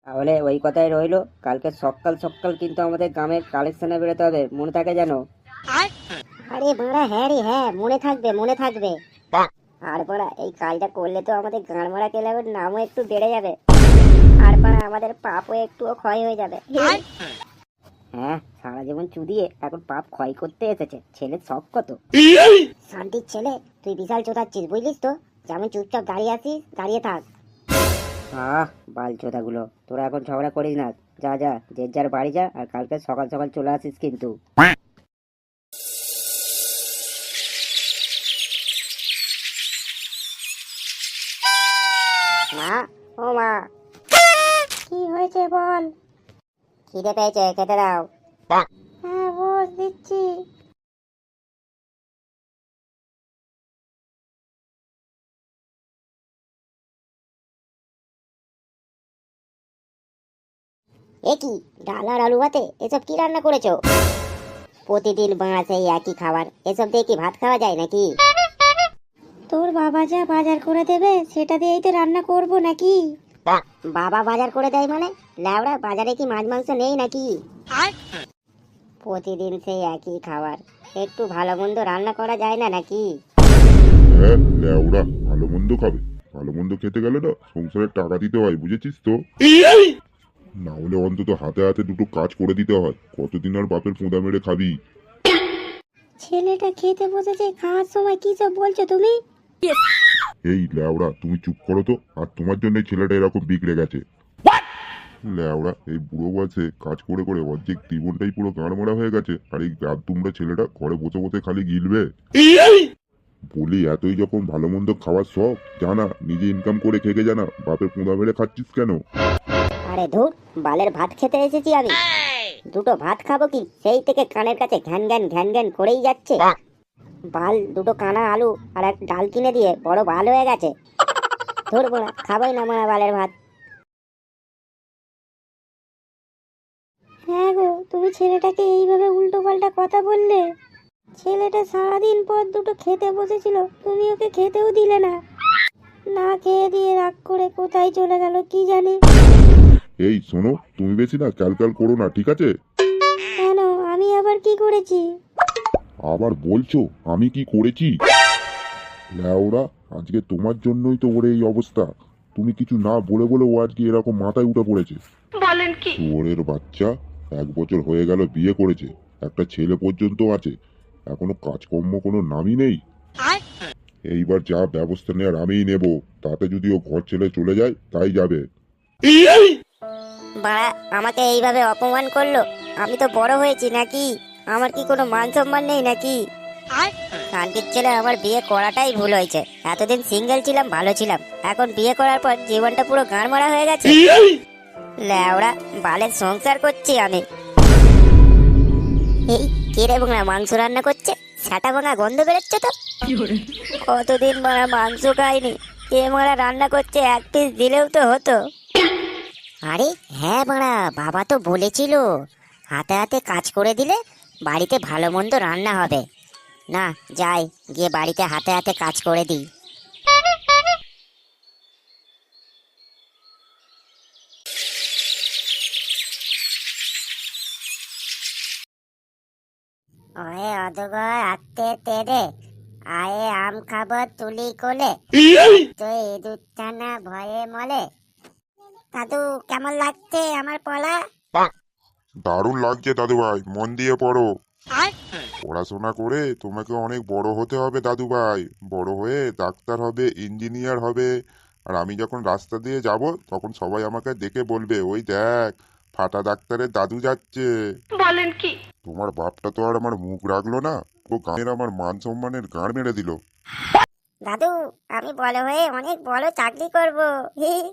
তাহলে ওই কথাই রইলো, কালকে সকাল সকাল কিন্তু আমাদের গ্রামের কালেকশনে বেরোতে হবে, মনে থাকে যেন। আরে বাড়া, হ্যাঁ রে হ্যাঁ, মনে থাকবে মনে থাকবে। আর বাড়া, এই কাজটা করলে তো আমাদের গাঁড়মারা ক্লাবের নামও একটু বেড়ে যাবে, আর বাড়া আমাদের পাপও একটুও ক্ষয় হয়ে যাবে। হ্যাঁ, সারা জীবন চুদিয়ে এখন পাপ ক্ষয় করতে এসেছে, ছেলের শখ কত। শান্তির ছেলে, তুই বিশাল চোদাচ্ছিস বুঝলিস তো। যেমন চুপচাপ দাঁড়িয়ে আছিস, দাঁড়িয়ে থাক। বালচোদাগুলো, তোরা এখন ঝগড়া করিস না। যা যা, যে যার বাড়ি যা, আর কালকে সকাল সকাল চলে আসিস কিন্তু। মা, ও মা, কি হয়েছে বল। খিদে পেয়েছে, খেতে দাও। হ্যাঁ বস, দিচ্ছি। এ কি, ডাল আর আলু ভাতে, এসব কি রান্না করেছো? প্রতিদিন বাঁড়া সেই একই খাবার, এসব দিয়ে কি ভাত খাওয়া যায় নাকি? তোর বাবা যা বাজার করে দেবে সেটা দিয়েই তো রান্না করব নাকি? বাবা বাজার করে দেয় মানে? ল্যাওড়া, বাজারে কি মাছ মাংস নেই নাকি? প্রতিদিন সেই একই খাবার, একটু ভালো মন্দ রান্না করা যায় না নাকি? হ্যাঁ ল্যাওড়া, ভালো মন্দ খাবে? ভালো মন্দ খেতে গেলে না সংসারের টাকা দিতে হয়, বুঝেছিস তো? না হলে অন্তত হাতে হাতে দুটো কাজ করে দিতে হয়, কতদিন আর বাপের পোঁদা মেরে খাবি? ছেলেটা খেতে বসেছে, খাওয়ার সময় কি সব বলছো তুমি? এই ল্যাওড়া, তুমি চুপ করো তো। আর তোমার জন্য ছেলেটা এরকম বিগড়ে গেছে। ল্যাওড়া, এই বুড়ো বয়সে কাজ করে করে অর্ধেক জীবনটাই পুরো গাঁড় মারা হয়ে গেছে, আর এই গাদ দুমড়া ছেলেটা ঘরে বসে বসে খালি গিলবে। বলি, এতই যখন ভালো মন্দ খাওয়ার শখ, জানা নিজে ইনকাম করে খেকে জানা, বাপের পোঁদা মেরে খাচ্ছিস কেন? আরে ধুর, বালের ভাত খেতে এসেছি আমি। দুটো ভাত খাবো কি, সেই থেকে কানের কাছে ঘ্যান ঘ্যান করেই যাচ্ছে। বাল, দুটো কানা আলু আর এক ডাল কিনে দিয়ে বড় ভালো হয়ে গেছে। ধুর বড়া, খাবোই না মারা বালের ভাত। হ্যাঁ গো, তুমি ছেলেটাকে এইভাবে উল্টো পাল্টা কথা বললে। ছেলেটা সারাদিন পর দুটো খেতে বসেছিল, তুমি ওকে খেতেও দিলে না। না খেয়ে দিয়ে রাগ করে কোথায় চলে গেল কি জানি। এই শোনো, তুমি বেশি না ক্যালকাল করো না, ঠিক আছে? কেন, আমি আবার কি করেছি? আবার বলছো আমি কি করেছি? ল্যাওড়া, আজকে তোমার জন্যই তো ওর এই অবস্থা। তুমি কিছু না বলে বলে ও আজকে এরকম মাথায় উঠে পড়েছে। বলেন কি? শুয়োরের বাচ্চা, 1 বছর হয়ে গেল বিয়ে করেছে, একটা ছেলে পর্যন্ত আছে, এখনো কাজকর্ম কোনো নামই নেই। এইবার যা ব্যবস্থা নেওয়ার আমিই নেব, তাতে যদি ও ঘর ছেড়ে চলে যায় তাই যাবে। বাড়া, আমাকে এইভাবে অপমান করলো। আমি তো বড় হয়েছি নাকি? আমার কি কোনো মান সম্মান নেই নাকি? শান্তির ছেলে, আমার বিয়ে করাটাই ভুল হয়েছে। এতদিন সিঙ্গেল ছিলাম, ভালো ছিলাম, এখন বিয়ে করার পর জীবনটা পুরো গাঁড় মারা হয়ে গেছে। ল্যাওড়া, বালের সংসার করছি আমি। এই কে রে ভাঙা মাংস রান্না করছে? ছাটা ভাঙা গন্ধ বেরোচ্ছে তো। কতদিন মারা মাংস খাইনি, কে মারা রান্না করছে, এক পিস দিলেও তো হতো। আরে হ্যাঁ বাড়া, বাবা তো বলেছিল হাতে হাতে কাজ করে দিলে বাড়িতে ভালো মন্দ রান্না হবে। না, যাই গিয়ে বাড়িতে হাতে হাতে কাজ করে দিই। ওহে অধগর আত্মে তেরে, আয়ে আম খাবো তুলি কোলে, তো ইঁদুর ছানা ভয়ে মলে। দাদু, কেমন লাগছে আমার পলা? দারুণ লাগছে দাদু ভাই, মন দিয়ে পড়ো। পড়াশোনা করে তোমাকে অনেক বড় হতে হবে দাদু ভাই। বড় হয়ে ডাক্তার হবে, ইঞ্জিনিয়ার হবে। আর আমি যখন রাস্তা দিয়ে যাব তখন সবাই আমাকে দেখে বলবে, ওই দেখ, ফাটা ডাক্তারের দাদু যাচ্ছে। বলেন কি? তোমার বাপটা তো আর আমার মুখ রাখলো না, ও গাঁয়ের আমার মান সম্মানের গাঁড় মেরে দিল। দাদু, আমি বড় হয়ে অনেক বড় চাকরি করব। হ্যাঁ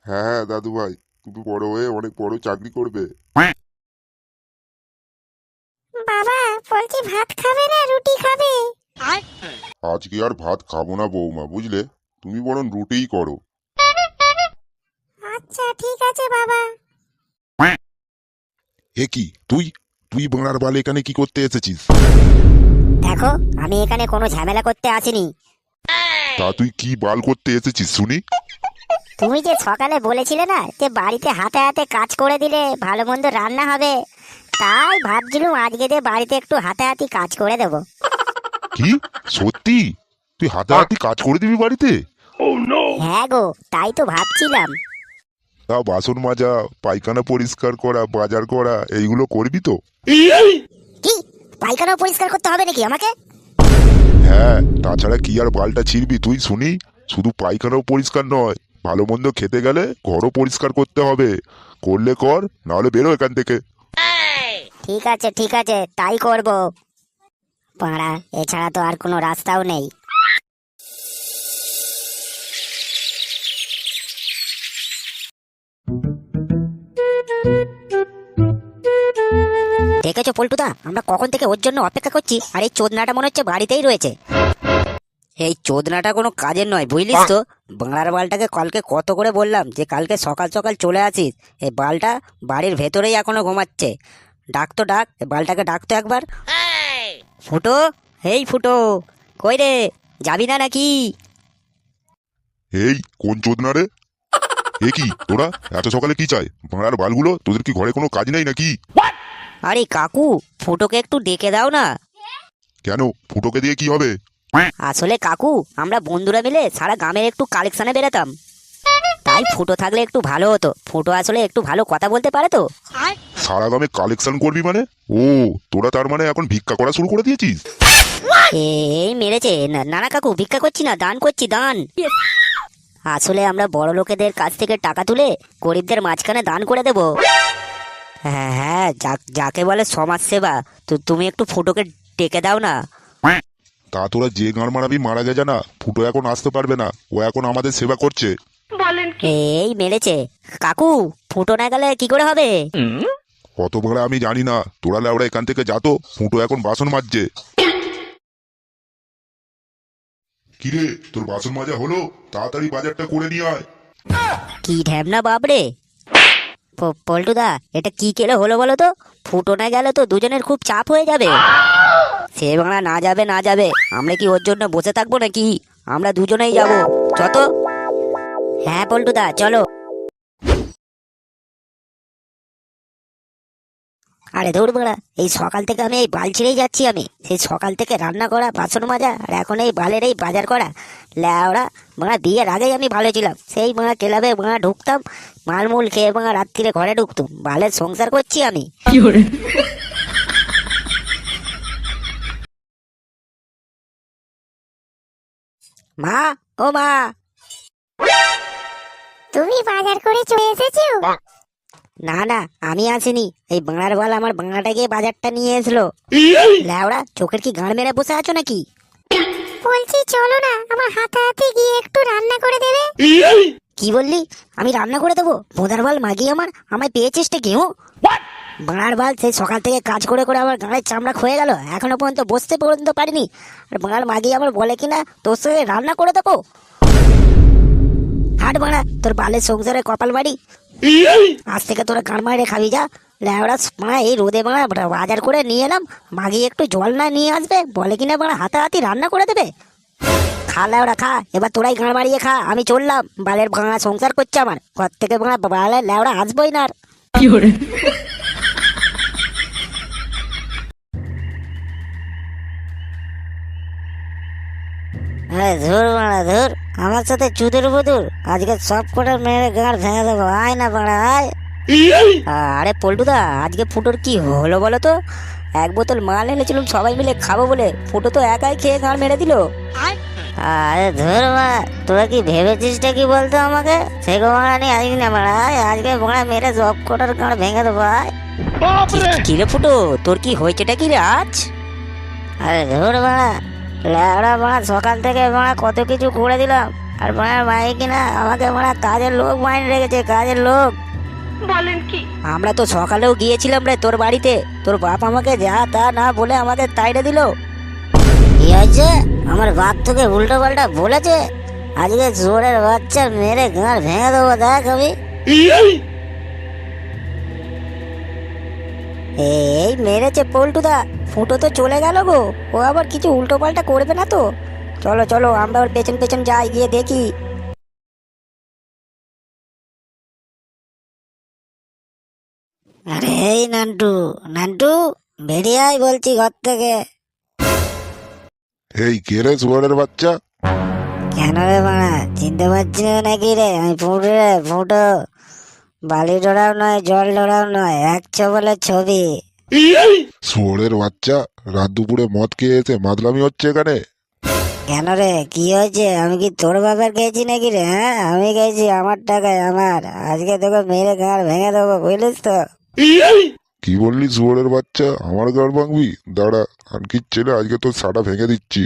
হ্যাঁ দাদু ভাই, তুমি বড় হয়ে অনেক বড় চাকরি করবে। বাবা, বলছি ভাত খাবে না রুটি খাবে? আজকে আর ভাত খাবো না বৌমা, বুঝলে? তুমি বরং রুটিই করো। আচ্ছা ঠিক আছে বাবা। হে কি, তুই তুই বাংলার বাল এখানে কি করতে এসেছিস? দেখো, আমি এখানে কোনো ঝামেলা করতে আসিনি। তা তুই কি বাল করতে এসেছিস শুনি? তুমি যে সকালে বলেছিলে না যে বাড়িতে হাতে হাতে কাজ করে দিলে ভালো মন্দ রান্না হবে, তাই ভাবছিলাম আজকে দিয়ে বাড়িতে একটু হাতে হাতে কাজ করে দেবো। কি সত্যি তুই হাতাহাতি কাজ করে দিবি বাড়িতে? হ্যাঁ গো, তাই তো ভাবছিলাম। তা বাসন মাজা, পায়খানা পরিষ্কার করা, বাজার করা এইগুলো করবি তো? কি, পায়খানা পরিষ্কার করতে হবে নাকি আমাকে? হ্যাঁ, তাছাড়া কি আর বালটা ছিড়বি তুই শুনি? শুধু পায়খানাও পরিষ্কার নয়, ভালো মন্দ খেতে গেলে ঘরও পরিষ্কার করতে হবে। করলে কর, নাহলে বেরো এখান থেকে। ঠিক আছে ঠিক আছে, তাই করব। পাড়া, এছাড়া তো আর কোনো রাস্তাও নেই। দেখেছো পল্টুদা, আমরা কখন থেকে ওর জন্য অপেক্ষা করছি, আর এই চোদনাটা মনে হচ্ছে বাড়িতেই রয়েছে। এই চোদনাটা কোনো কাজের নয়, বুঝলিস তো? বাংলার বালটাকে কালকে কত করে বললাম যে কালকে সকাল সকাল চলে আসিস, এই বালটা বাড়ির ভেতরেই এখনো ঘুমাচ্ছে। ডাক তো ডাক, এই বালটাকে ডাক তো একবার। ফুটো, এই ফুটো, কই রে, যাবি না নাকি? এই কোন চোদনা রে? এ কি তোরা এত সকালে কি চাই? ভাড়ার বালগুলো, তোদের কি ঘরে কোনো কাজ নেই নাকি? আরে কাকু, ফুটোকে একটু ডেকে দাও না। কেন, ফুটোকে দিয়ে কি হবে? আসলে কাকু, আমরা বন্ধুরা মিলে সারা গ্রামের একটু কালেকশনে বেরোতাম, তাই ফুটো থাকলে একটু ভালো হতো। ফুটো আসলে একটু ভালো কথা বলতে পারে তো। সারা গ্রামে কালেকশন করবি মানে? ও, তোরা তার মানে এখন ভিক্ষা করা শুরু করে দিয়েছিস? এই মেরেছে। না না না কাকু, ভিক্ষা করছি না, দান করছি, দান। আসলে আমরা বড় লোকেদের কাছ থেকে টাকা তুলে গরিবদের মাঝখানে দান করে দেব। হ্যাঁ হ্যাঁ, যাকে বলে সমাজ সেবা। তো তুমি একটু ফুটোকে ডেকে দাও না। তা তোরা যে গান মারাবি মারা গে জানা, ফুটো এখন আসতে পারবে না, ও এখন আমাদের সেবা করছে। এই মেরেছে। কাকু, ফুটো না গেলে কি করে হবে? কত ভাড়া আমি জানি না, তোরা লেওড়া এখান থেকে যা তো, ফুটো এখন বাসন মাজছে। কিরে, তোর বাসন মাজা হলো? তাড়াতাড়ি বাজারটা করে নিয়ে আয়। কি ঢ্যাবনা বাপরে। পল্টুদা, এটা কি কেলে হলো বলো তো? ফুটো না গেলে তো দুজনের খুব চাপ হয়ে যাবে। সে বাংলা না যাবে না যাবে, আমরা কি ওর জন্য বসে থাকবো নাকি? আমরা দুজনেই যাব, যত। হ্যাঁ পল্টুদা, চলো। আরে দৌড় বাড়া, এই সকাল থেকে আমি এই বাল ছিঁড়েই যাচ্ছি। আমি সেই সকাল থেকে রান্না করা, বাসন মাজা, আর এখন এই বালের এই বাজার করা। ল্যাওড়া, বাড়া বিয়ের আগেই আমি ভালো ছিলাম। সেই বাড়া ক্লাবে বাড়া ঢুকতাম, মালমূল খেয়ে বাড়া রাত্রিরে ঘরে ঢুকতুম। বালের সংসার করছি আমি। মা, ও মা, তুমি বাজার করে চলে এসেছো? না না, আমি আসিনি। এই বাংলার বাল আমার বাংলাটা গিয়ে বাজারটা নিয়ে এসলো। ল্যাওড়া, চোখের কি গাঁড় মেরে বসে আছো নাকি? বলছি চলো না, আমার হাতে গিয়ে একটু রান্না করে দেবে। কি বললি? আমি রান্না করে দেবো? বোধার বাল মাগি আমার, আমায় পেয়েছিস কি? বাংলার বাল সেই সকাল থেকে কাজ করে করে আমার গাঁড়ের চামড়া ক্ষয়ে গেল, এখনো পর্যন্ত বসতে পর্যন্ত পারিনি। আর বাংলার মাগি আমার বলে কিনা তোর সঙ্গে রান্না করে দেবো। হাট বাড়া, তোর বালের সংসারে কপাল বাড়ি। আজ থেকে তোরা গান মারে খাবি যা। ল্যাওড়া মারা, এই রোদে মারা বাজার করে নিয়ে এলাম, মাগি একটু জল না নিয়ে আসবে, বলে কিনা মারা হাতাহাতি রান্না করে দেবে। খা ল্যাওড়া খা, এবার তোরাই গান মারিয়ে খা। আমি চললাম, বালের ভাঙা সংসার করছে আমার, ঘর থেকে ভাঙা বালের ল্যাওড়া আসবোই না আর। ধুর মারা ধুর, আমার সাথে চুদুর বুদুর, আজকে সব কটার মেরে গাঁড় ভেঙে দেবো। আয় না বাড়া আয়। আরে পল্টুদা, আজকে ফুটোর কি হলো বলো তো? এক বোতল মাল এনেছিলাম সবাই মিলে খাবো বলে, ফুটো তো একাই খেয়ে গাঁড় মেরে দিল। আরে ধুর মা, তোরা কি ভেবেছিসটা কি বলতো আমাকে? সে গোমারা নিয়ে আসবি না বাড়া, আজকে বাড়া মেরে সব কটার গাঁড় ভেঙে দেবো। কি রে ফুটো, তোর কি হয়েছেটা কি রে আজ? আরে ধুর বাড়া, ল্যাওড়া বাড়া সকাল থেকে বাড়া কত কিছু করে দিলাম, আর বাড়া মাই কিনা আমাকে বাড়া কাজের লোক মাইন রেখেছে, কাজের লোক। বলেন কি? আমরা তো সকালেও গিয়েছিলাম রে তোর বাড়িতে, তোর বাপ আমাকে যা তা না বলে আমাদের তাইড়ে দিল। কি হয়েছে? আমার বাপ তোকে উল্টো পাল্টা বলেছে? আজকে জোরের বাচ্চা মেরে গাঁড় ভেঙে দেবো, দেখ আমি। এই মেরেছে পল্টুদা, ফুটো তো চলে গেল গো। ও আবার কিছু উল্টো পাল্টা করবে না তো? চলো চলো, আমরা ওর পেছন পেছন যাই, গিয়ে দেখি। আরে এই নান্টু, নান্টু বেরিয়ে আয় বলছি ঘর থেকে। এই কে রে শুয়ারের বাচ্চা? কেন রে মারা, চিনতে পারছি না নাকি রে? আমি ফুটো রে, ফুটো। বালি ডোরাও নয়, জল ডোরাও নয়, এক ছবলে ছবি। শুয়ারের বাচ্চা, রাত দুপুরে মদ খেয়ে এসে মাতলামি হচ্ছে এখানে? কেন রে, কি হয়েছে? আমি কি তোর বাবার খেয়েছি নাকি রে? হ্যাঁ, আমি খেয়েছি, আমার টাকায় আমার। আজকে তোকে মেরে গাঁড় ভেঙে দেবো, বুঝলিস তো? কি বললি শুয়ারের বাচ্চা? আমার গাড় ভাঙবি? দাঁড়া, খানকির ছেলে, আজকে তোর সাটা ভেঙে দিচ্ছি।